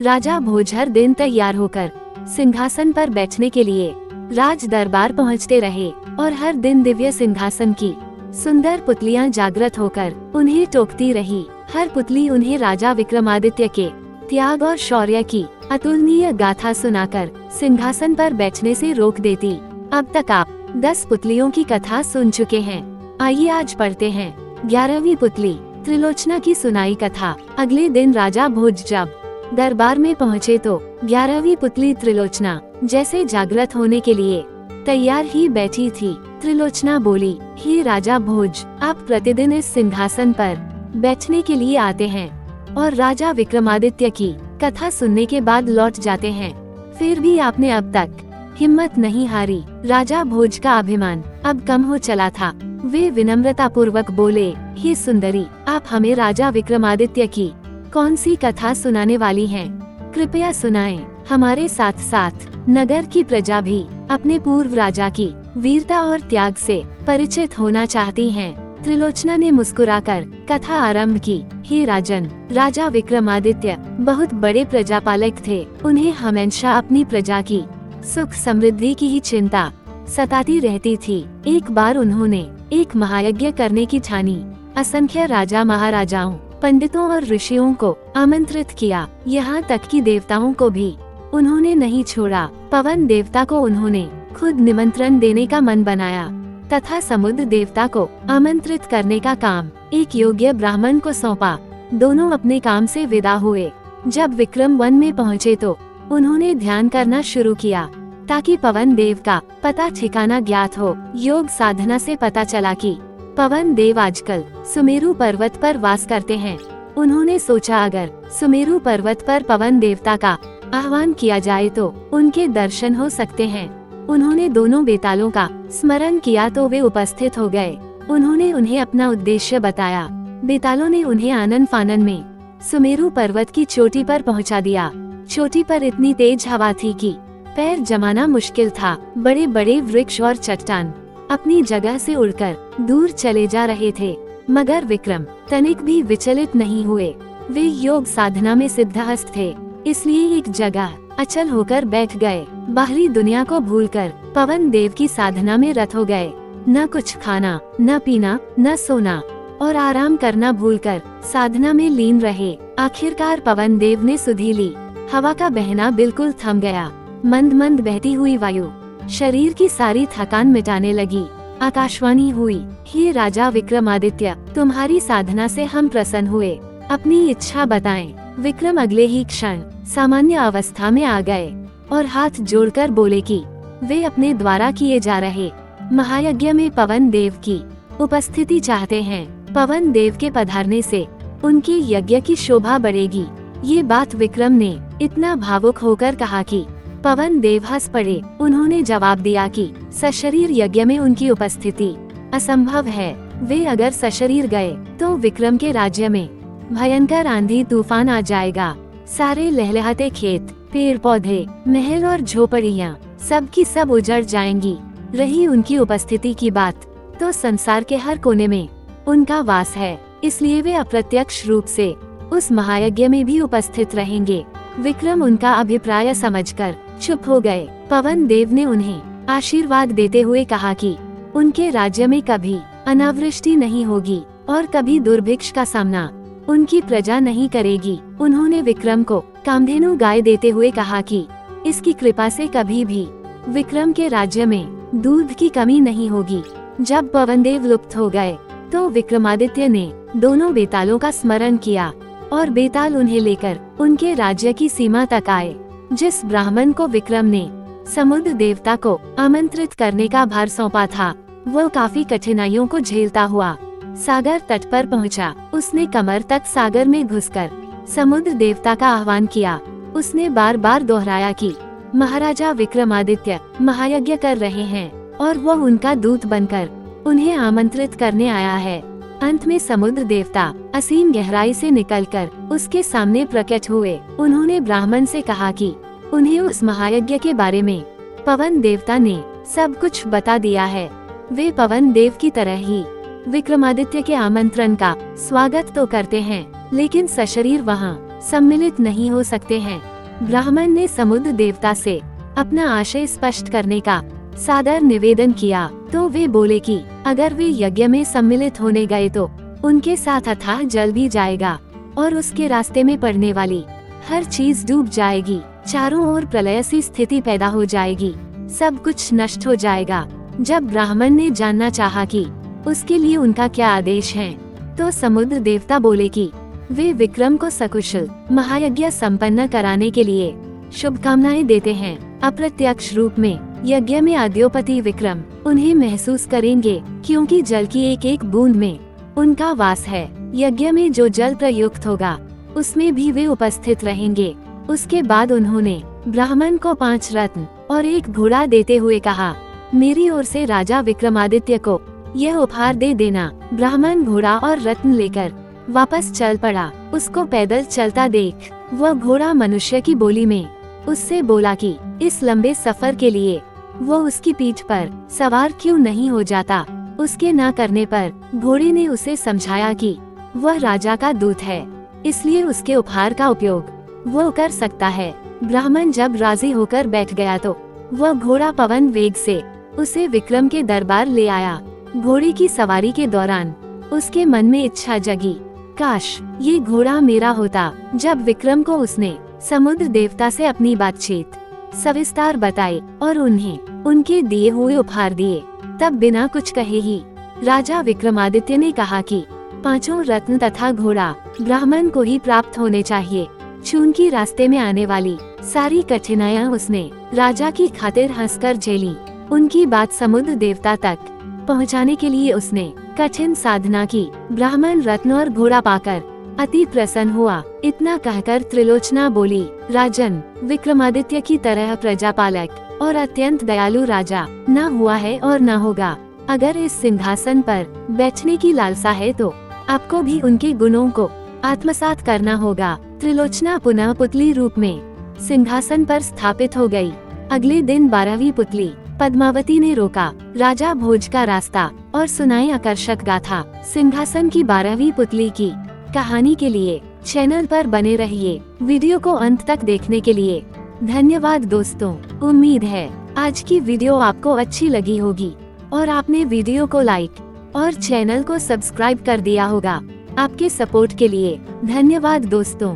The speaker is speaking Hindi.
राजा भोज हर दिन तैयार होकर सिंहासन पर बैठने के लिए राज दरबार पहुँचते रहे और हर दिन दिव्य सिंहासन की सुंदर पुतलियां जागृत होकर उन्हें टोकती रही। हर पुतली उन्हें राजा विक्रमादित्य के त्याग और शौर्य की अतुलनीय गाथा सुनाकर सिंहासन पर बैठने से रोक देती। अब तक आप 10 पुतलियों की कथा सुन चुके हैं। आइए आज पढ़ते हैं 11वीं पुतली त्रिलोचना की सुनाई कथा। अगले दिन राजा भोज जब दरबार में पहुँचे तो 11वीं पुतली त्रिलोचना जैसे जागृत होने के लिए तैयार ही बैठी थी। त्रिलोचना बोली, हे राजा भोज, आप प्रतिदिन इस सिंहासन पर बैठने के लिए आते हैं और राजा विक्रमादित्य की कथा सुनने के बाद लौट जाते हैं, फिर भी आपने अब तक हिम्मत नहीं हारी। राजा भोज का अभिमान अब कम हो चला था। वे विनम्रता पूर्वक बोले, हे सुंदरी, आप हमें राजा विक्रमादित्य की कौन सी कथा सुनाने वाली हैं? कृपया सुनाएं। हमारे साथ साथ नगर की प्रजा भी अपने पूर्व राजा की वीरता और त्याग से परिचित होना चाहती हैं। त्रिलोचना ने मुस्कुराकर कथा आरंभ की। हे राजन, राजा विक्रमादित्य बहुत बड़े प्रजापालक थे। उन्हें हमेशा अपनी प्रजा की सुख समृद्धि की ही चिंता सताती रहती थी। एक बार उन्होंने एक महायज्ञ करने की ठानी। असंख्य राजा महाराजाओं, पंडितों और ऋषियों को आमंत्रित किया, यहाँ तक कि देवताओं को भी उन्होंने नहीं छोड़ा। पवन देवता को उन्होंने खुद निमंत्रण देने का मन बनाया तथा समुद्र देवता को आमंत्रित करने का काम एक योग्य ब्राह्मण को सौंपा। दोनों अपने काम से विदा हुए। जब विक्रम वन में पहुँचे तो उन्होंने ध्यान करना शुरू किया ताकि पवन देव का पता ठिकाना ज्ञात हो। योग साधना से पता चला कि पवन देव आजकल सुमेरु पर्वत पर वास करते हैं। उन्होंने सोचा, अगर सुमेरु पर्वत पर पवन देवता का आह्वान किया जाए तो उनके दर्शन हो सकते हैं। उन्होंने दोनों बेतालों का स्मरण किया तो वे उपस्थित हो गए। उन्होंने उन्हें अपना उद्देश्य बताया। बेतालों ने उन्हें आनन फानन में सुमेरु पर्वत की चोटी पर पहुंचा दिया। चोटी पर इतनी तेज हवा थी कि पैर जमाना मुश्किल था। बड़े बड़े वृक्ष और चट्टान अपनी जगह से उड़कर दूर चले जा रहे थे, मगर विक्रम तनिक भी विचलित नहीं हुए। वे योग साधना में सिद्धहस्त थे, इसलिए एक जगह अचल होकर बैठ गए। बाहरी दुनिया को भूलकर पवन देव की साधना में रत हो गए। न कुछ खाना, न पीना, न सोना और आराम करना भूलकर साधना में लीन रहे। आखिरकार पवन देव ने सुधि ली। हवा का बहना बिल्कुल थम गया। मंद मंद बहती हुई वायु शरीर की सारी थकान मिटाने लगी। आकाशवाणी हुई, हे राजा विक्रमादित्य, तुम्हारी साधना से हम प्रसन्न हुए। अपनी इच्छा बताएं। विक्रम अगले ही क्षण सामान्य अवस्था में आ गए और हाथ जोड़कर बोले कि वे अपने द्वारा किए जा रहे महायज्ञ में पवन देव की उपस्थिति चाहते हैं। पवन देव के पधारने से उनके यज्ञ की शोभा बढ़ेगी। ये बात विक्रम ने इतना भावुक होकर कहा कि पवन देव हंस पड़े। उन्होंने जवाब दिया कि सशरीर यज्ञ में उनकी उपस्थिति असंभव है। वे अगर सशरीर गए तो विक्रम के राज्य में भयंकर आंधी तूफान आ जाएगा। सारे लहलहाते खेत, पेड़ पौधे, महल और झोपड़ियाँ सब की सब उजड़ जाएंगी। रही उनकी उपस्थिति की बात, तो संसार के हर कोने में उनका वास है, इसलिए वे अप्रत्यक्ष रूप से उस महायज्ञ में भी उपस्थित रहेंगे। विक्रम उनका अभिप्राय समझकर चुप हो गए। पवन देव ने उन्हें आशीर्वाद देते हुए कहा कि उनके राज्य में कभी अनावृष्टि नहीं होगी और कभी दुर्भिक्ष का सामना उनकी प्रजा नहीं करेगी। उन्होंने विक्रम को कामधेनु गाय देते हुए कहा कि इसकी कृपा से कभी भी विक्रम के राज्य में दूध की कमी नहीं होगी। जब पवन देव लुप्त हो गए तो विक्रमादित्य ने दोनों बेतालों का स्मरण किया और बेताल उन्हें लेकर उनके राज्य की सीमा तक आए। जिस ब्राह्मण को विक्रम ने समुद्र देवता को आमंत्रित करने का भार सौंपा था, वो काफी कठिनाइयों को झेलता हुआ सागर तट पर पहुंचा। उसने कमर तक सागर में घुसकर समुद्र देवता का आह्वान किया। उसने बार बार दोहराया कि महाराजा विक्रमादित्य महायज्ञ कर रहे हैं और वो उनका दूत बनकर उन्हें आमंत्रित करने आया है। अंत में समुद्र देवता असीम गहराई से निकलकर उसके सामने प्रकट हुए। उन्होंने ब्राह्मण से कहा कि उन्हें उस महायज्ञ के बारे में पवन देवता ने सब कुछ बता दिया है। वे पवन देव की तरह ही विक्रमादित्य के आमंत्रण का स्वागत तो करते हैं, लेकिन सशरीर वहाँ सम्मिलित नहीं हो सकते हैं। ब्राह्मण ने समुद्र देवता से अपना आशय स्पष्ट करने का सादर निवेदन किया तो वे बोले कि अगर वे यज्ञ में सम्मिलित होने गए तो उनके साथ अथाह जल भी जाएगा और उसके रास्ते में पड़ने वाली हर चीज डूब जाएगी। चारों ओर प्रलय सी स्थिति पैदा हो जाएगी, सब कुछ नष्ट हो जाएगा। जब ब्राह्मण ने जानना चाहा कि उसके लिए उनका क्या आदेश है, तो समुद्र देवता बोले कि वे विक्रम को सकुशल महायज्ञ संपन्न कराने के लिए शुभकामनाएं देते हैं। अप्रत्यक्ष रूप में यज्ञ में आद्योपति विक्रम उन्हें महसूस करेंगे, क्योंकि जल की एक एक बूंद में उनका वास है। यज्ञ में जो जल प्रयुक्त होगा उसमें भी वे उपस्थित रहेंगे। उसके बाद उन्होंने ब्राह्मण को 5 रत्न और 1 घोड़ा देते हुए कहा, मेरी ओर से राजा विक्रमादित्य को यह उपहार दे देना। ब्राह्मण घोड़ा और रत्न लेकर वापस चल पड़ा। उसको पैदल चलता देख वह घोड़ा मनुष्य की बोली में उससे बोला कि इस लंबे सफर के लिए वो उसकी पीठ पर सवार क्यों नहीं हो जाता। उसके ना करने पर घोड़े ने उसे समझाया कि वह राजा का दूत है, इसलिए उसके उपहार का उपयोग वो कर सकता है। ब्राह्मण जब राजी होकर बैठ गया तो वह घोड़ा पवन वेग से उसे विक्रम के दरबार ले आया। घोड़े की सवारी के दौरान उसके मन में इच्छा जगी, काश ये घोड़ा मेरा होता। जब विक्रम को उसने समुद्र देवता से अपनी बातचीत सविस्तार बताई और उन्हें उनके दिए हुए उपहार दिए, तब बिना कुछ कहे ही राजा विक्रमादित्य ने कहा कि 5 रत्न तथा घोड़ा ब्राह्मण को ही प्राप्त होने चाहिए। चूंकि रास्ते में आने वाली सारी कठिनाइयां उसने राजा की खातिर हंसकर झेली, उनकी बात समुद्र देवता तक पहुंचाने के लिए उसने कठिन साधना की। ब्राह्मण रत्न और घोड़ा पाकर अति प्रसन्न हुआ। इतना कहकर त्रिलोचना बोली, राजन, विक्रमादित्य की तरह प्रजापालक और अत्यंत दयालु राजा न हुआ है और न होगा। अगर इस सिंहासन पर बैठने की लालसा है तो आपको भी उनके गुणों को आत्मसात करना होगा। त्रिलोचना पुनः पुतली रूप में सिंहासन पर स्थापित हो गई। अगले दिन 12वीं पुतली पद्मावती ने रोका राजा भोज का रास्ता और सुनाई आकर्षक गाथा। सिंहासन की 12वीं पुतली की कहानी के लिए चैनल पर बने रहिए। वीडियो को अंत तक देखने के लिए धन्यवाद दोस्तों। उम्मीद है आज की वीडियो आपको अच्छी लगी होगी और आपने वीडियो को लाइक और चैनल को सब्सक्राइब कर दिया होगा। आपके सपोर्ट के लिए धन्यवाद दोस्तों।